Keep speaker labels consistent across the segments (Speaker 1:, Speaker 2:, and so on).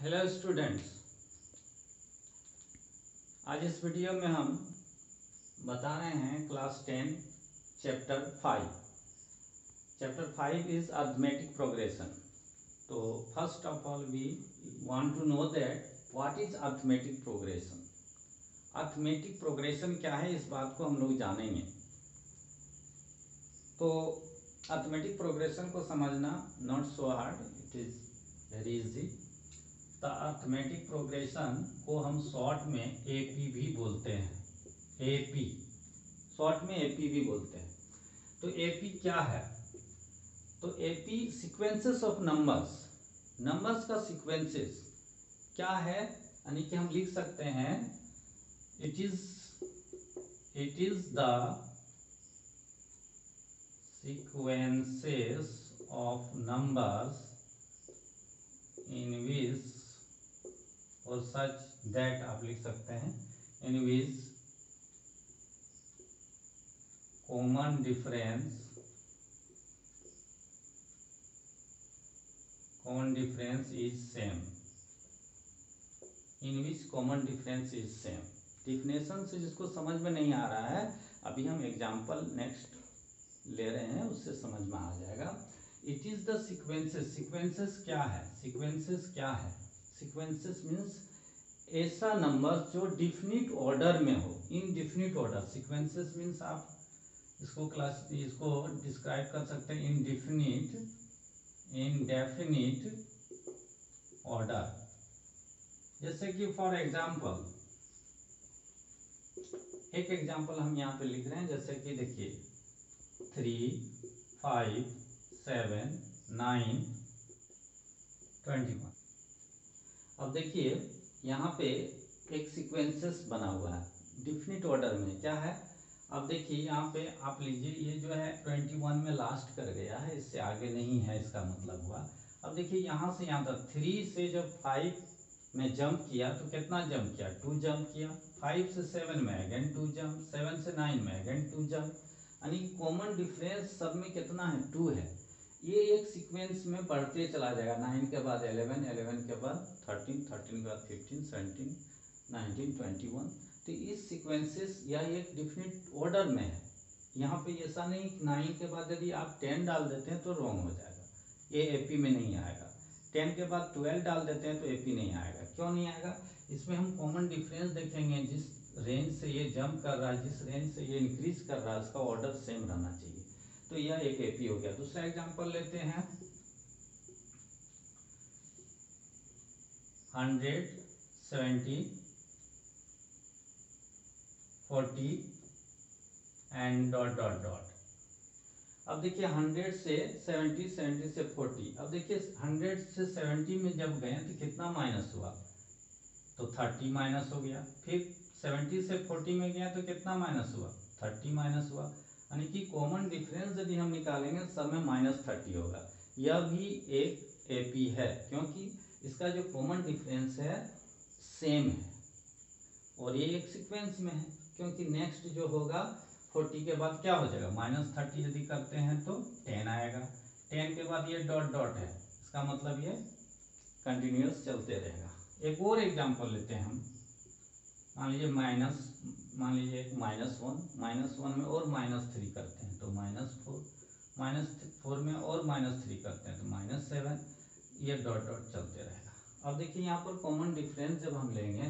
Speaker 1: Hello students, आज इस video में हम बता रहे हैं class 10 chapter 5 is arithmetic progression. तो first of all we want to know that what is arithmetic progression. Arithmetic progression क्या है, इस बात को हम लोग जानेंगे। तो अरिथमेटिक प्रोग्रेशन को समझना not so hard, it is very easy. तो अरिथमेटिक प्रोग्रेशन को हम शॉर्ट में एपी भी बोलते हैं। एपी शॉर्ट में एपी भी बोलते हैं। तो एपी क्या है? तो एपी सीक्वेंसेस ऑफ नंबर्स का सीक्वेंसेस क्या है, यानी कि हम लिख सकते हैं it is the sequences of numbers in which और सच दैट आप लिख सकते हैं in which common difference is same, in which common difference is same। Definition से जिसको समझ में नहीं आ रहा है, अभी हम एग्जाम्पल नेक्स्ट ले रहे हैं, उससे समझ में आ जाएगा। इट इज द सीक्वेंसेस क्या है? सीक्वेंसेस मीन्स ऐसा नंबर जो डिफिनिट ऑर्डर में हो, इनडिफिनिट ऑर्डर। सीक्वेंसेस मीन्स आप इसको डिस्क्राइब कर सकते हैं इनडेफिनिट ऑर्डर। जैसे कि फॉर एग्जाम्पल एक एग्जाम्पल हम यहाँ पे लिख रहे हैं, जैसे कि देखिए 3, 5, 7, 9, 21। अब देखिए यहाँ पे एक सीक्वेंसेस बना हुआ है डिफिनिट ऑर्डर में। क्या है? अब देखिए यहाँ पे आप लीजिए, ये जो है 21 में लास्ट कर गया है, इससे आगे नहीं है, इसका मतलब हुआ। अब देखिए यहाँ से यहाँ तक 3 से जब 5 में जंप किया तो कितना जंप किया? 2 जंप किया। 5 से 7 में अगेन 2 जंप, 7 से 9 में अगेन 2 जंप, यानी कॉमन डिफरेंस सब में कितना है? 2 है। ये एक सीक्वेंस में बढ़ते चला जाएगा। 9 के बाद 11, 11 के बाद 13, 13 के बाद 15, 17, 19, 21। तो इस सीक्वेंसेस या एक डिफिनिट ऑर्डर में है। यहाँ पे ऐसा नहीं 9 के बाद यदि आप 10 डाल देते हैं तो रॉन्ग हो जाएगा, ये एपी में नहीं आएगा। 10 के बाद 12 डाल देते हैं तो एपी नहीं आएगा। क्यों नहीं आएगा? इसमें हम कॉमन डिफरेंस देखेंगे। जिस रेंज से ये जंप कर रहा है, जिस रेंज से ये इंक्रीज कर रहा है, उसका ऑर्डर सेम रहना चाहिए। तो यह एक एपी हो गया। दूसरा एग्जांपल लेते हैं 100, 70, 40 एंड डॉट डॉट डॉट। अब देखिए 100 से 70, 70 से 40। अब देखिए 100 से 70 में जब गए तो कितना माइनस हुआ? तो 30 माइनस हो गया। फिर 70 से 40 में गया तो कितना माइनस हुआ? 30 माइनस हुआ। यानी कि कॉमन डिफरेंस यदि हम निकालेंगे सब में -30 होगा। यह भी एक एपी है, क्योंकि इसका जो कॉमन डिफरेंस है सेम है और ये एक सीक्वेंस में है। क्योंकि नेक्स्ट जो होगा 40 के बाद क्या हो जाएगा? -30 यदि करते हैं तो 10 आएगा। 10 के बाद ये डॉट डॉट है, इसका मतलब ये कंटिन्यूअस चलते रहेगा। एक और एग्जांपल लेते हैं हम। मान लीजिए -1 में और -3 करते हैं तो -4, -4 में और -3 करते हैं तो -7, ये डॉट डॉट चलते रहेगा। अब देखिए यहाँ पर कॉमन डिफरेंस जब हम लेंगे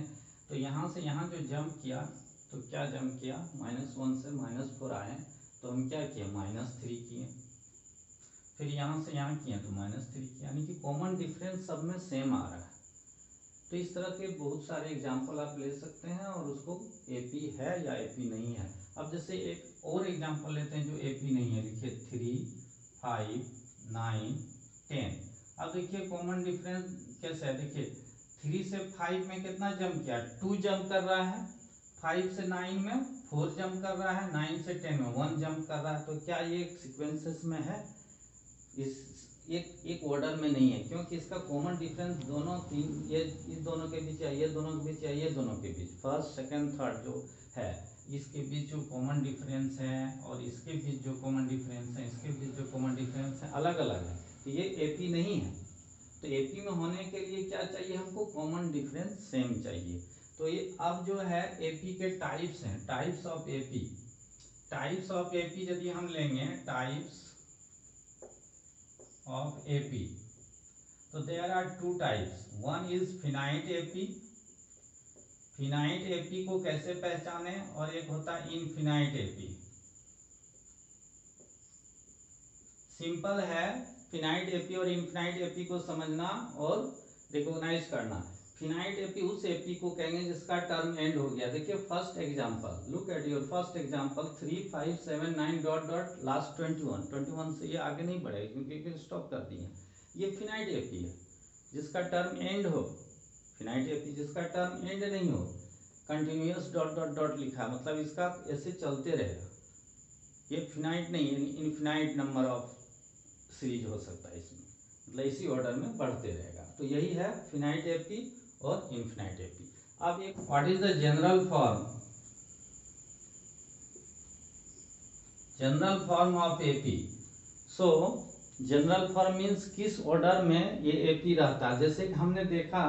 Speaker 1: तो यहाँ से यहाँ जो जंप किया तो क्या जंप किया? -1 से -4 आए तो हम क्या किए? -3 किए। फिर यहाँ से यहाँ किए तो -3 किए, यानी कि कॉमन डिफरेंस सब में सेम आ रहा है। तो इस तरह के बहुत सारे एग्जाम्पल आप ले सकते हैं और उसको एपी है या एपी नहीं है। अब जैसे एक और एग्जाम्पल लेते हैं जो एपी नहीं है। देखिए 3, 5, 9, 10। अब देखिए कॉमन डिफरेंस कैसे है? देखिए 3 से 5 में कितना जंप किया? 2 जंप कर रहा है। 5 से 9 में 4 जंप कर रहा है। 9 से 10 में 1 जंप कर रहा है। तो क्या ये सीक्वेंसेस में है? इस एक ऑर्डर में नहीं है, क्योंकि इसका कॉमन डिफरेंस दोनों तीन, ये इस दोनों के बीच या ये दोनों के बीच या ये दोनों के बीच, फर्स्ट सेकंड थर्ड जो है, इसके बीच जो कॉमन डिफरेंस है और इसके बीच जो कॉमन डिफरेंस है, इसके बीच जो कॉमन डिफरेंस है अलग अलग है। तो ये एपी नहीं है। तो एपी में होने के लिए क्या चाहिए हमको, कॉमन डिफरेंस सेम चाहिए। तो ये अब जो है एपी के टाइप्स हैं, types of AP. Types of AP यदि हम लेंगे, टाइप्स ऑफ एपी, तो there are two types. One is finite AP. Finite AP को कैसे पहचाने, और एक होता है इनफिनाइट एपी। सिंपल है फिनाइट एपी और इनफिनाइट एपी को समझना और रिकॉग्नाइज करना। फिनाइट एपी उस एपी को कहेंगे जिसका टर्म एंड हो गया। देखिए first example, look at your first example 3 5 7 9 dot dot last 21 से ये आगे नहीं बढ़ेगा क्योंकि स्टॉप कर दिए। ये फिनाइट एपी है जिसका टर्म एंड हो। फिनाइट एपी जिसका टर्म एंड नहीं हो, कंटिन्यूअस डॉट डॉट डॉट लिखा, मतलब इसका ऐसे चलते रहेगा। ये फिनाइट नहीं है, इनफिनाइट नंबर ऑफ सीरीज हो सकता है इसमें, मतलब इसी ऑर्डर में बढ़ते रहेगा। तो यही है फिनाइट एपी और इनफिनाइट एपी। अब एक what is the general form, general form of AP. So general form means किस ऑर्डर में ये एपी रहता है। जैसे कि हमने देखा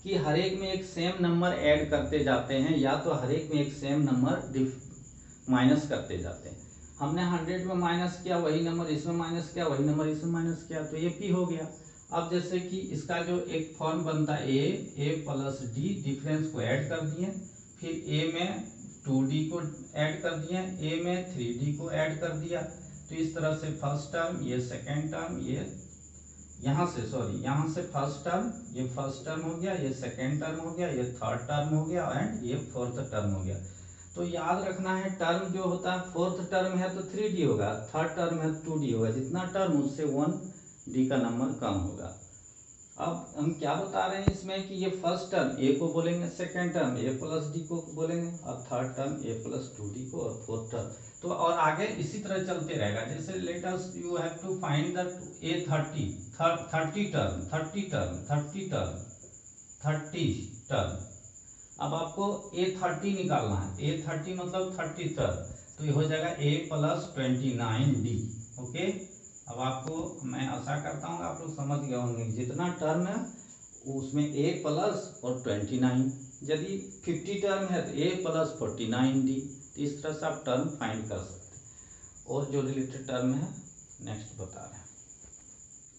Speaker 1: कि हर एक में एक सेम नंबर ऐड करते जाते हैं, या तो हर एक में एक सेम नंबर माइनस करते जाते हैं। हमने 100 में माइनस किया, वही नंबर इसमें माइनस किया, वही नंबर इसमें माइनस किया, तो ये पी हो गया। अब जैसे कि इसका जो एक फॉर्म बनता है ए प्लस डी, डिफरेंस को ऐड कर दिए, फिर ए में 2d को ऐड कर दिए, ए में 3d को ऐड कर दिया। तो इस तरह से फर्स्ट टर्म, ये सेकेंड टर्म, ये यहाँ से फर्स्ट टर्म, ये फर्स्ट टर्म हो गया, ये सेकेंड टर्म हो गया, ये थर्ड टर्म हो गया, एंड ये फोर्थ टर्म हो गया। तो याद रखना है टर्म जो होता है, फोर्थ टर्म है तो 3d होगा, थर्ड टर्म है तो 2d होगा। जितना टर्म उससे 1d का नंबर कम होगा। अब हम क्या बता रहे हैं इसमें कि ये फर्स्ट टर्म ए को बोलेंगे, सेकेंड टर्म ए प्लस डी को बोलेंगे, और थर्ड टर्म ए प्लस 2d को, और फोर्थ टर्म तो और आगे इसी तरह चलते रहेगा। जैसे let us you have to find the A30 term. अब आपको A30 निकालना है। A30 मतलब 30 टर्म, तो ये हो जाएगा A प्लस 29D। ओके, अब आपको मैं आशा करता हूँ आप लोग समझ गए होंगे, जितना टर्म है उसमें A प्लस और 29, यदि 50 टर्म है तो A प्लस 49D। तो इस तरह से आप टर्म फाइंड कर सकते हैं। और जो रिलेटेड टर्म है नेक्स्ट बता रहे हैं।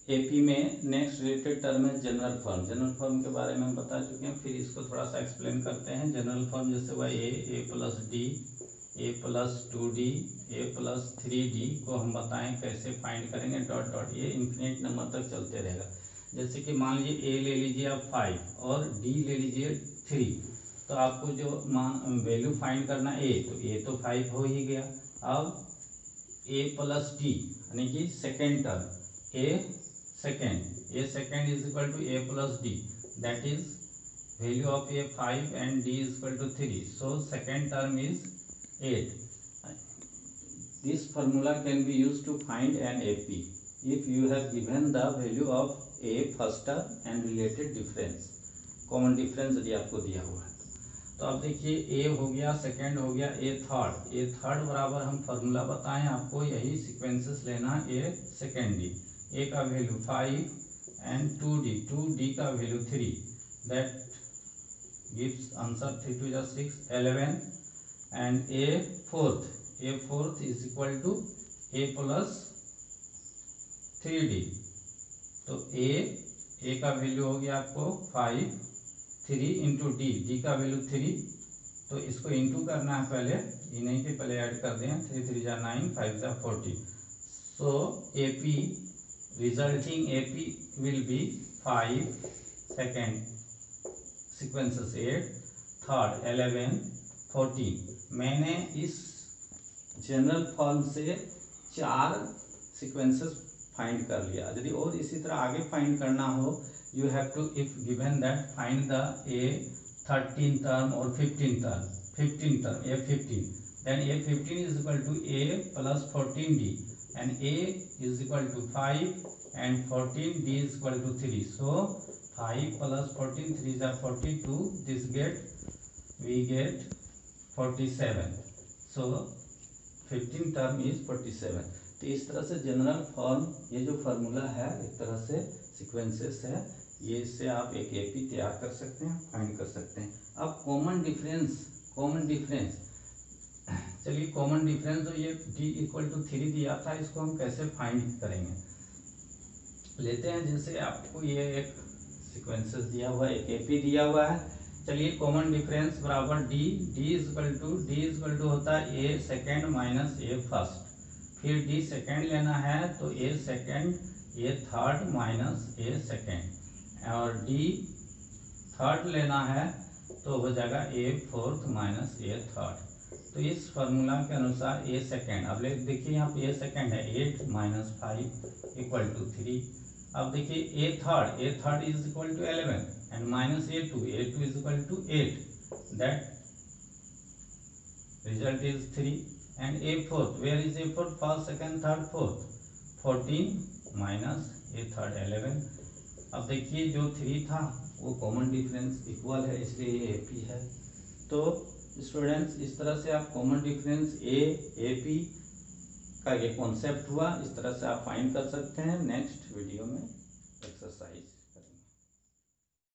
Speaker 1: एपी में नेक्स्ट रिलेटेड टर्म है जनरल फॉर्म। जनरल फॉर्म के बारे में हम बता चुके हैं, फिर इसको थोड़ा सा एक्सप्लेन करते हैं। जनरल फॉर्म जैसे हुआ ए प्लस डी, ए प्लस 2d, ए प्लस 3d को हम बताएं कैसे फाइंड करेंगे, डॉट डॉट। ये इन्फिनिट नंबर तक चलते रहेगा। जैसे कि मान लीजिए ए ले लीजिए आप 5 और डी ले लीजिए 3, तो आपको जो मान वैल्यू फाइंड करना ए, तो ए तो 5 हो ही गया। अब ए प्लस डी यानी कि second term, A second is equal to A plus D, that is value of A 5 and D is equal to 3, so second term is 8. This formula can be used to find an AP if you have given the value of a first term and related difference, common difference यदि आपको दिया हुआ है। तो अब देखिए a हो गया, सेकेंड हो गया, a थर्ड बराबर हम फार्मूला बताएं आपको, यही सीक्वेंसेस लेना। a सेकेंड डी, a का वैल्यू 5 एंड 2d का value 3, that gives answer 3 to 6 11, and a fourth is equal to a plus 3d। तो a का वैल्यू हो गया आपको 5, 3 इंटू डी का वैल्यू 3, तो इसको इंटू करना है पहले, इन्हीं के पहले ऐड कर दें, 3 3 जा 9, 5 जा 40। सो AP resulting AP will be 5, second sequences 8, third 11, 14। मैंने इस जनरल फॉर्म से 4 सीक्वेंसेस फाइंड कर लिया। यदि और इसी तरह आगे फाइंड करना हो, you have to, if given that, find the A13 term or 15 term, A15, then A15 is equal to A plus 14D, and A is equal to 5 and 14D is equal to 3, so 5 plus 14, 3 is 42, we get 47, so 15 term is 47। तो इस तरह से general form, ये जो formula है एक तरह से सीक्वेंसेस है, ये इससे आप एक AP तैयार कर सकते हैं, फाइंड कर सकते हैं। अब कॉमन डिफरेंस चलिए कॉमन डिफरेंस तो ये D=3 दिया था, इसको हम कैसे फाइंड करेंगे लेते हैं। जैसे आपको ये एक सीक्वेंसेस दिया हुआ है, एक AP दिया हुआ है। चलिए कॉमन डिफरेंस बराबर D इज होता है A second minus A first, फिर D सेकेंड लेना है तो A second A third minus A second, और D थर्ड लेना है तो हो जाएगा A fourth minus A third. तो इस फार्मूला के अनुसार A सेकेंड, अब देखिए यहाँ पे A सेकेंड है 8 माइनस 5 इक्वल टू 3। अब देखिए A third is equal to 11 and minus A2 is equal to 8, that result is 3। And A fourth, where is A fourth, first second third fourth, 14 minus A third 11। अब देखिए जो 3 था वो common difference equal है, इसलिए ये AP है। तो स्टूडेंट्स इस तरह से आप कॉमन डिफरेंस AP का ये कॉन्सेप्ट हुआ, इस तरह से आप फाइंड कर सकते हैं। नेक्स्ट वीडियो में एक्सरसाइज।